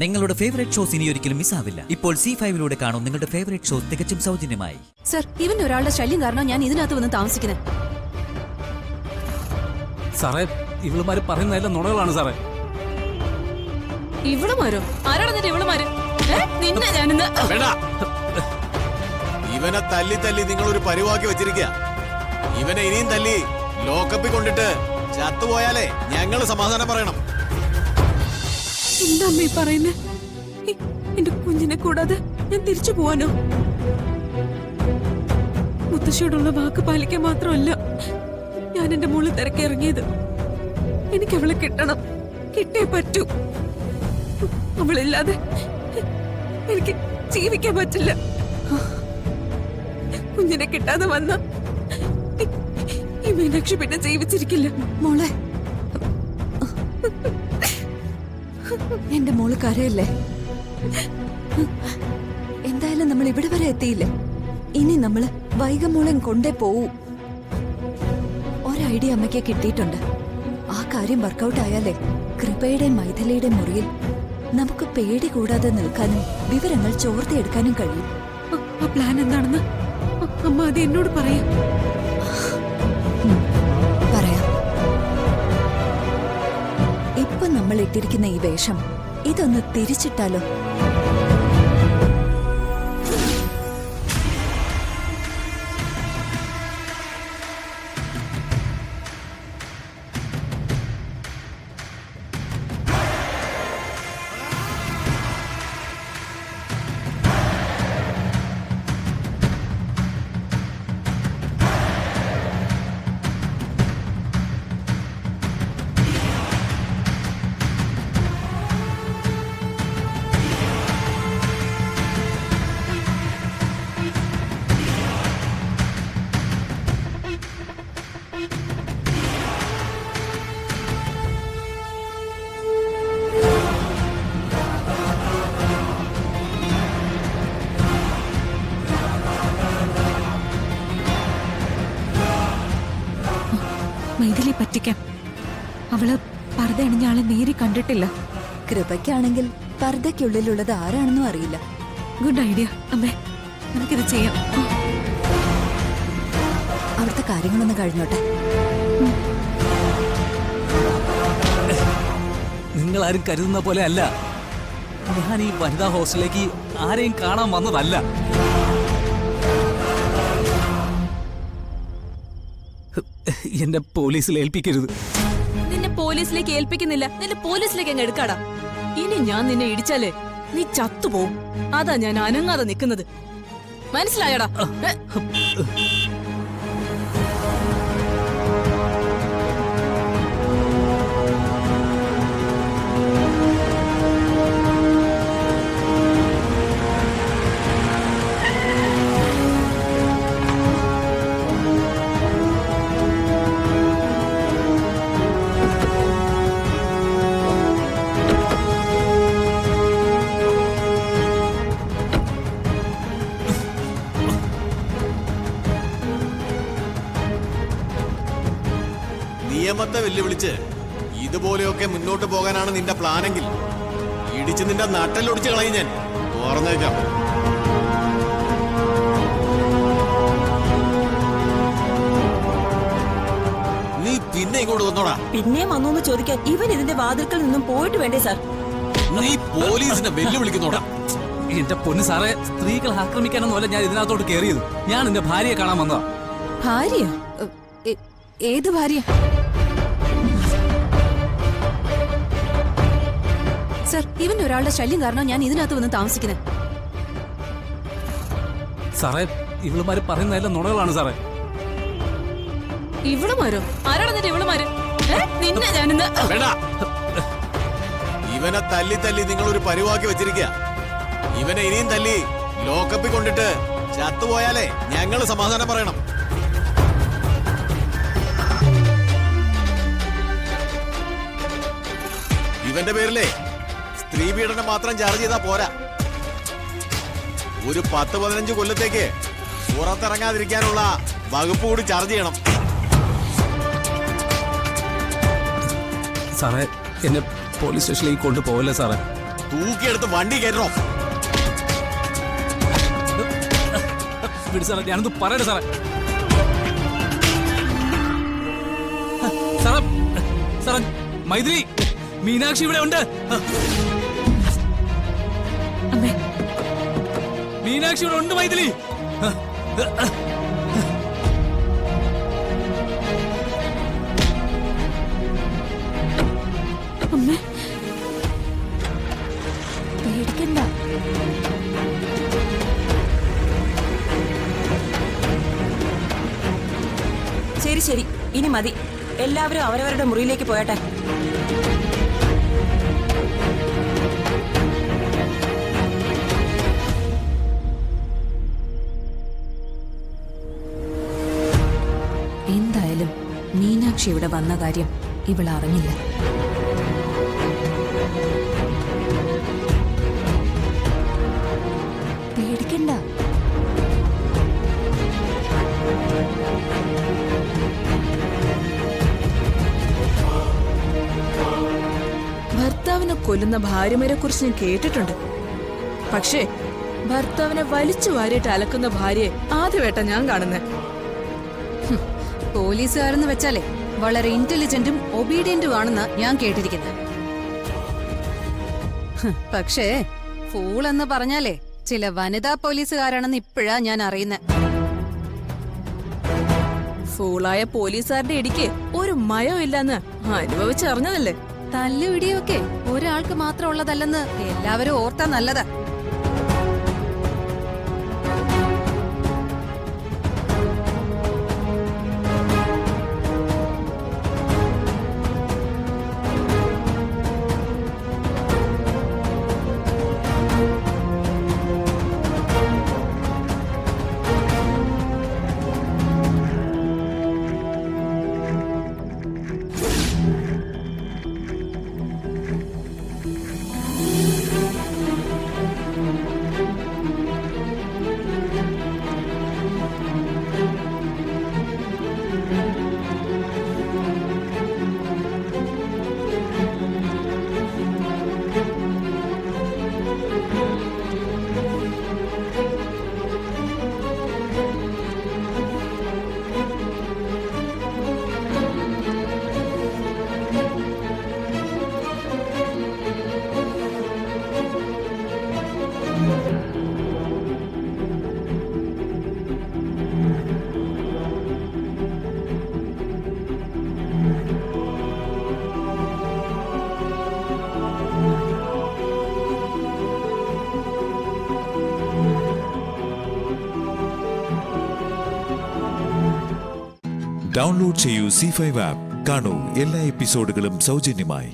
നിങ്ങളുടെ favourite shows ഇനി ഒരിക്കലും മിസ്സാവില്ല. ഇപ്പോൾ C5 കാണും നിങ്ങളുടെ ഫേവറേറ്റ് ഷോസ് തികച്ചും സൗജന്യമായി. സർ, ഇവന്റെ ഒരാളുടെ ശല്യം കാരണം ഞാൻ ഇതിനകത്ത് വന്ന് താമസിക്കുന്നത്. സാറേ, ഇവളുമാര് പറയുന്നതെല്ലാം നുണകളാണ് സാറേ. ഇവളുമാരോ? ആരാണെന്നിട്ട് ഇവളുമാര്? നിന്നെ ഞാനിന്ന് ഇവനെ തല്ലി തല്ലി നിങ്ങൾ ഒരു പരിവാക്കി വെച്ചിരിക്കുക. ഇവനെ ഇനിയും തല്ലി ലോക്കപ്പിൽ കൊണ്ടിട്ട് ചത്തുപോയാലേ ഞങ്ങള് സമാധാനം പറയണം. എന്താ അമ്മ പറയുന്നേ? എന്റെ കുഞ്ഞിനെ കൂടാതെ ഞാൻ തിരിച്ചു പോവാനോ? മുത്തശ്ശിയോടുള്ള വാക്ക് പാലിക്കാൻ മാത്രമല്ല ഞാൻ എന്റെ മോള് തിരക്കിറങ്ങിയത്. എനിക്ക് അവളെ കിട്ടണം, കിട്ടേ പറ്റൂ. അവളില്ലാതെ എനിക്ക് ജീവിക്കാൻ പറ്റില്ല. കുഞ്ഞിനെ കിട്ടാതെ വന്ന ഈ മീനാക്ഷി പിന്നെ ജീവിച്ചിരിക്കില്ല. മോളെ, എന്റെ മോള് കരയല്ലേ? എന്തായാലും നമ്മൾ ഇവിടെ വരെ എത്തിയില്ലേ? ഇനി നമ്മള് വൈകമോളൻ കൊണ്ടേ പോവൂ. ഒരൈഡിയ അമ്മയ്ക്ക് കിട്ടിയിട്ടുണ്ട്. ആ കാര്യം വർക്കൗട്ട് ആയാലേ കൃപയുടെയും മൈഥിലിയുടെയും മുറിയിൽ നമുക്ക് പേടി കൂടാതെ നിൽക്കാനും വിവരങ്ങൾ ചോർത്തിയെടുക്കാനും കഴിയും. ആ പ്ലാൻ എന്താണെന്ന് അമ്മ അത് എന്നോട് പറയാം. പറയാം. ഇപ്പൊ നമ്മൾ ഇട്ടിരിക്കുന്ന ഈ വേഷം ഇതൊന്ന് തിരിച്ചിട്ടാലോ? മൈഥിലി പറ്റിക്കാം. അവള് പർദ്ദ അണിഞ്ഞ ആളെ നേരി കണ്ടിട്ടില്ല. കൃപയ്ക്കാണെങ്കിൽ പർദ്ദയ്ക്കുള്ളിലുള്ളത് ആരാണെന്നും അറിയില്ല. ഗുഡ് ഐഡിയ അമ്മേ, നമുക്കിത് ചെയ്യാം. അവിടുത്തെ കാര്യങ്ങളൊന്നും കഴിഞ്ഞോട്ടെ. നിങ്ങൾ ആരും കരുതുന്ന പോലെ അല്ല. ഞാൻ ഈ വനിതാ ഹോസ്റ്റലിലേക്ക് ആരെയും കാണാൻ വന്നതല്ല. എന്നെ പോലീസിൽ ഏൽപ്പിക്കരുത്. നിന്നെ പോലീസിലേക്ക് ഏൽപ്പിക്കുന്നില്ല, നിന്നെ പോലീസിലേക്ക് അങ്ങ് എടുക്കാടാ. ഇനി ഞാൻ നിന്നെ ഇടിച്ചാലേ നീ ചത്തുപോകും. അതാ ഞാൻ അനങ്ങാതെ നിൽക്കുന്നത്. മനസ്സിലായടാ? നിയമത്തെ വെല്ലുവിളിച്ച് ഇതുപോലെയൊക്കെ മുന്നോട്ട് പോകാനാണ് നിന്റെ പ്ലാനെങ്കിൽ ഇടിച്ച് നിന്റെ നട്ടലൊടിച്ച് കളയും ഞാൻ. ഓർന്നേക്കാം. നീ പിന്നെ ഇങ്ങോട്ട് വന്നോടാ. പിന്നെയും വന്നോന്ന് ചോദിക്കാൻ ഇവൻ ഇതിന്റെ വാതിൽക്കൽ നിന്നും പോയിട്ട് വേണ്ടേ സാർ? നീ പോലീസിനെ വെല്ലുവിളിക്കുന്നോടാ. എന്റെ പൊന്ന് സാറേ, സ്ത്രീകളെ ആക്രമിക്കാനൊന്നുമല്ല ഞാൻ ഇതിനകത്തോട്ട് കയറിയത്. ഞാൻ എന്റെ ഭാര്യയെ കാണാൻ വന്നതാ. ഭാര്യ? ഏത് ഭാര്യ? സർ, ഇവന്റെ ഒരാളുടെ ശല്യം കാരണം ഞാൻ ഇതിനകത്ത് വന്ന് താമസിക്കുന്നത്. സാറേ, ഇവളുമാര് പറയുന്നതെല്ലാം നുണകളാണ് സാറേ. ഇവളുമാരോ? ആരാണെന്നിട്ട് ഇവളുമാര്? നിന്നെ ഞാനിന്ന് ഇവനെ തല്ലി തല്ലി നിങ്ങൾ ഒരു പരിവാക്കി വെച്ചിരിക്കുക. ഇവനെ ഇനിയും തല്ലി ലോക്കപ്പിൽ കൊണ്ടിട്ട് ചത്തുപോയാലേ ഞങ്ങള് സമാധാനം പറയണം. ഇവന്റെ പേരിലേ സ്ത്രീ പീഡനം മാത്രം ചാർജ് ചെയ്താ പോരാ. ഒരു 10-15 കൊല്ലത്തേക്ക് പുറത്തിറങ്ങാതിരിക്കാനുള്ള വകുപ്പ് കൂടി ചാർജ് ചെയ്യണം. സാറേ, എന്നെ പോലീസ് സ്റ്റേഷനിലേക്ക് കൊണ്ടുപോകല്ലേ സാറേ. തൂക്കിയെടുത്ത് വണ്ടി കയറോ. വിട് സാറേ, ഞാനൊന്ന് പറയട്ടെ സാറേ. സാറേ, സാറേ, മൈഥിലി, മീനാക്ഷി ഇവിടെ ഉണ്ട്. മീനാക്ഷി ഇവിടെ ഉണ്ട് മൈഥിലി. അമ്മേ, പേടിക്കണ്ട. ശരി ശരി, ഇനി മതി. എല്ലാവരും അവരവരുടെ മുറിയിലേക്ക് പോയട്ടെ. എന്തായാലും മീനാക്ഷി ഇവിടെ വന്ന കാര്യം ഇവൾ അറിഞ്ഞില്ല. പേടിക്കണ്ട. ഭർത്താവിനെ കൊല്ലുന്ന ഭാര്യമാരെ കുറിച്ച് ഞാൻ കേട്ടിട്ടുണ്ട്. പക്ഷേ ഭർത്താവിനെ വലിച്ചു വാരിയിട്ട് അലക്കുന്ന ഭാര്യയെ ആദ്യമായിട്ടാ ഞാൻ കാണുന്നത്. പോലീസുകാരെന്ന് വെച്ചാലേ വളരെ ഇന്റലിജന്റും ഒബീഡിയന്റും ആണെന്ന് ഞാൻ കേട്ടിരിക്കുന്നത്. പക്ഷേ ഫൂൾ എന്ന് പറഞ്ഞാലേ ചില വനിതാ പോലീസുകാരാണെന്ന് ഇപ്പോഴാ ഞാൻ അറിയുന്നത്. ഫൂളായ പോലീസുകാരുടെ ഇടിക്ക് ഒരു മയോ ഇല്ലെന്ന് അനുഭവിച്ചറിഞ്ഞതല്ലേ. തല്ലുപിടിയൊക്കെ ഒരാൾക്ക് മാത്രം ഉള്ളതല്ലെന്ന് എല്ലാവരും ഓർത്താ നല്ലതാ. ഡൗൺലോഡ് ചെയ്യൂ C5 ആപ്പ്. കാണൂ എല്ലാ എപ്പിസോഡുകളും സൗജന്യമായി.